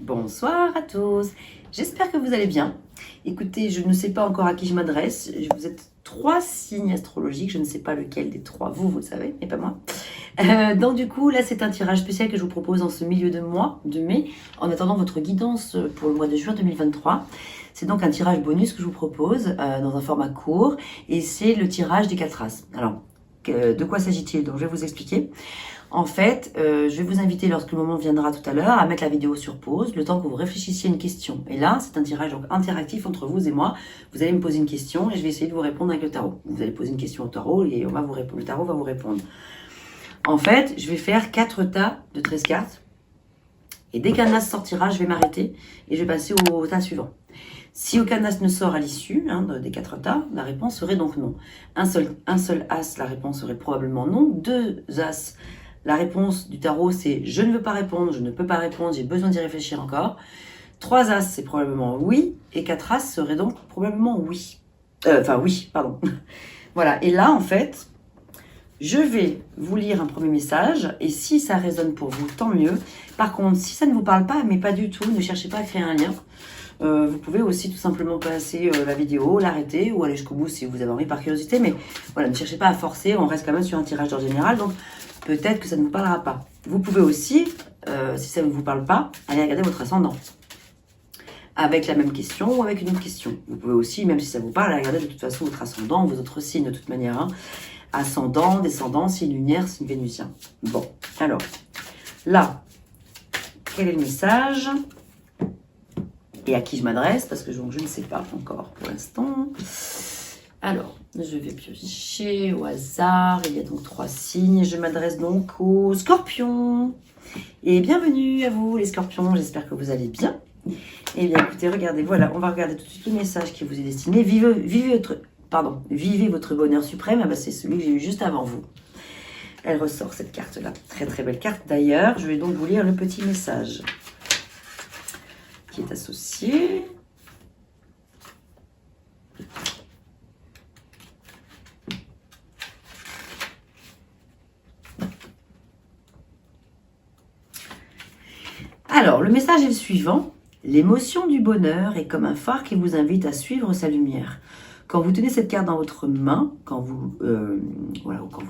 Bonsoir à tous, j'espère que vous allez bien. Écoutez, je ne sais pas encore à qui je m'adresse. Vous êtes 3 signes astrologiques, je ne sais pas lequel des 3, vous le savez, mais pas moi. Donc du coup, là c'est un tirage spécial que je vous propose en ce milieu de mois de mai, en attendant votre guidance pour le mois de juin 2023. C'est donc un tirage bonus que je vous propose dans un format court, et c'est le tirage des 4 races. Alors, de quoi s'agit-il? Donc je vais vous expliquer. En fait, je vais vous inviter, lorsque le moment viendra tout à l'heure, à mettre la vidéo sur pause, le temps que vous réfléchissiez à une question. Et là, c'est un tirage donc interactif entre vous et moi. Vous allez me poser une question et je vais essayer de vous répondre avec le tarot. Vous allez poser une question au tarot et on va vous répondre. Le tarot va vous répondre. En fait, je vais faire 4 tas de 13 cartes. Et dès qu'un as sortira, je vais m'arrêter et je vais passer au tas suivant. Si aucun as ne sort à l'issue des 4 tas, la réponse serait donc non. Un seul as, la réponse serait probablement non. 2 as, la réponse du tarot, c'est « je ne veux pas répondre, je ne peux pas répondre, j'ai besoin d'y réfléchir encore ». 3 as, c'est probablement oui. Et 4 as serait donc probablement oui. Oui, pardon. Voilà, et là, en fait, je vais vous lire un premier message. Et si ça résonne pour vous, tant mieux. Par contre, si ça ne vous parle pas, mais pas du tout, ne cherchez pas à créer un lien. Vous pouvez aussi tout simplement passer la vidéo, l'arrêter ou aller jusqu'au bout si vous avez envie par curiosité. Mais voilà, ne cherchez pas à forcer, on reste quand même sur un tirage d'ordre général. Donc, peut-être que ça ne vous parlera pas. Vous pouvez aussi, si ça ne vous parle pas, aller regarder votre ascendant. Avec la même question ou avec une autre question. Vous pouvez aussi, même si ça vous parle, aller regarder de toute façon votre ascendant, vos autres signes de toute manière. Hein. Ascendant, descendant, signe lunaire, signe vénusien. Bon, alors, là, quel est le message ? Et à qui je m'adresse, parce que je ne sais pas encore pour l'instant. Alors, je vais piocher au hasard. Il y a donc 3 signes. Je m'adresse donc aux scorpions. Et bienvenue à vous les scorpions. J'espère que vous allez bien. Et bien écoutez, regardez, voilà, on va regarder tout de suite le message qui vous est destiné. Vivez votre bonheur suprême. Ah ben, c'est celui que j'ai eu juste avant vous. Elle ressort cette carte-là. Très très belle carte d'ailleurs. Je vais donc vous lire le petit message qui est associé. Alors, le message est le suivant. L'émotion du bonheur est comme un phare qui vous invite à suivre sa lumière. Quand vous tenez cette carte dans votre main, quand vous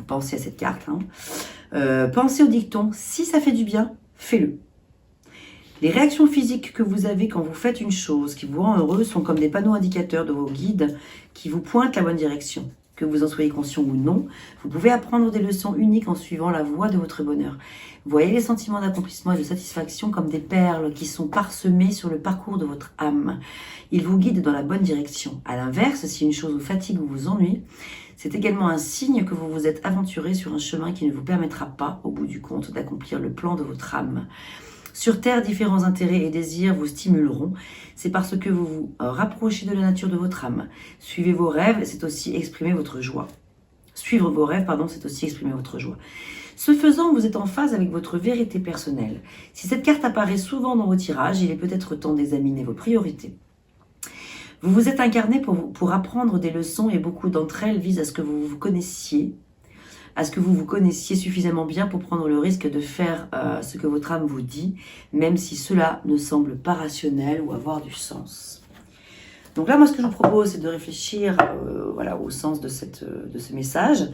pensez à cette carte, pensez au dicton « Si ça fait du bien, fais-le ». Les réactions physiques que vous avez quand vous faites une chose qui vous rend heureux sont comme des panneaux indicateurs de vos guides qui vous pointent la bonne direction. Que vous en soyez conscient ou non, vous pouvez apprendre des leçons uniques en suivant la voie de votre bonheur. Voyez les sentiments d'accomplissement et de satisfaction comme des perles qui sont parsemées sur le parcours de votre âme. Ils vous guident dans la bonne direction. A l'inverse, si une chose vous fatigue ou vous ennuie, c'est également un signe que vous vous êtes aventuré sur un chemin qui ne vous permettra pas, au bout du compte, d'accomplir le plan de votre âme. Sur Terre, différents intérêts et désirs vous stimuleront. C'est parce que vous vous rapprochez de la nature de votre âme. Suivez vos rêves, c'est aussi exprimer votre joie. Suivre vos rêves, c'est aussi exprimer votre joie. Ce faisant, vous êtes en phase avec votre vérité personnelle. Si cette carte apparaît souvent dans vos tirages, il est peut-être temps d'examiner vos priorités. Vous vous êtes incarné pour apprendre des leçons et beaucoup d'entre elles visent à ce que vous vous connaissiez, suffisamment bien pour prendre le risque de faire ce que votre âme vous dit, même si cela ne semble pas rationnel ou avoir du sens. Donc là, moi, ce que je vous propose, c'est de réfléchir au sens de ce message,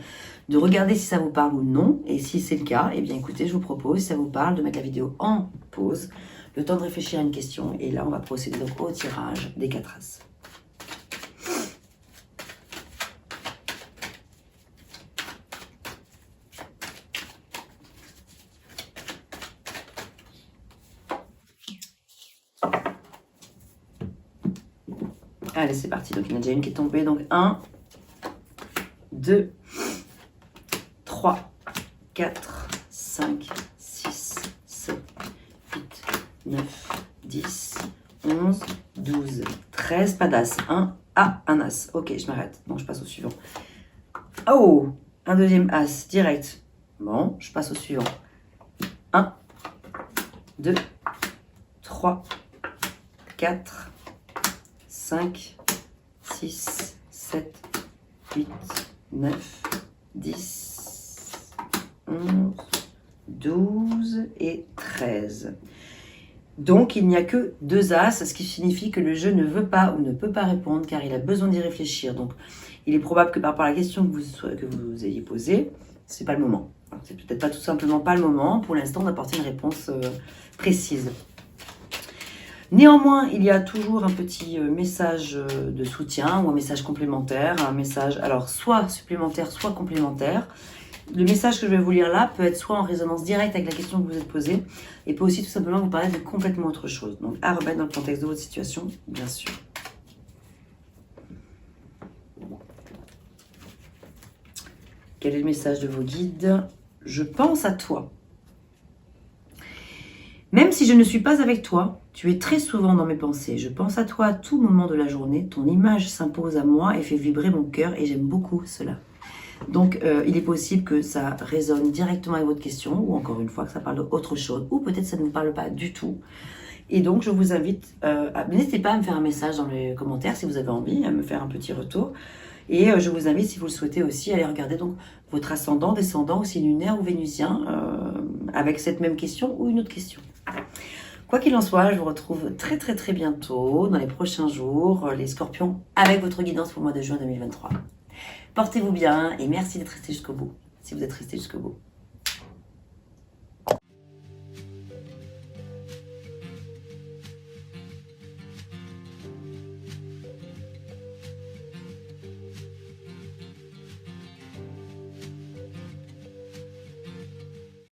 de regarder si ça vous parle ou non, et si c'est le cas, eh bien écoutez, je vous propose, si ça vous parle, de mettre la vidéo en pause, le temps de réfléchir à une question, et là, on va procéder donc au tirage des 4 as. Allez, c'est parti. Donc, il y en a déjà une qui est tombée. Donc, 1, 2, 3, 4, 5, 6, 7, 8, 9, 10, 11, 12, 13. Pas d'as. Un as. Ok, je m'arrête. Donc, je passe au suivant. Oh, un deuxième as. Direct. Bon, je passe au suivant. 1, 2, 3, 4, 5, 6, 7, 8, 9, 10, 11, 12 et 13. Donc, il n'y a que 2 As, ce qui signifie que le jeu ne veut pas ou ne peut pas répondre car il a besoin d'y réfléchir. Donc, il est probable que par rapport à la question que vous ayez posée, c'est pas le moment. C'est peut-être pas tout simplement pas le moment pour l'instant d'apporter une réponse précise. Néanmoins, il y a toujours un petit message de soutien ou un message complémentaire, un message alors soit supplémentaire, soit complémentaire. Le message que je vais vous lire là peut être soit en résonance directe avec la question que vous êtes posée et peut aussi tout simplement vous parler de complètement autre chose. Donc à remettre dans le contexte de votre situation, bien sûr. Quel est le message de vos guides? Je pense à toi. Même si je ne suis pas avec toi, tu es très souvent dans mes pensées. Je pense à toi à tout moment de la journée. Ton image s'impose à moi et fait vibrer mon cœur et j'aime beaucoup cela. Donc, il est possible que ça résonne directement avec votre question ou encore une fois que ça parle d'autre chose ou peut-être ça ne vous parle pas du tout. Et donc, je vous invite, n'hésitez pas à me faire un message dans les commentaires si vous avez envie, à me faire un petit retour. Et je vous invite, si vous le souhaitez aussi, à aller regarder donc votre ascendant, descendant, aussi lunaire ou vénusien, avec cette même question ou une autre question. Quoi qu'il en soit, je vous retrouve très très très bientôt, dans les prochains jours, les scorpions, avec votre guidance pour le mois de juin 2023. Portez-vous bien et merci d'être resté jusqu'au bout, si vous êtes resté jusqu'au bout.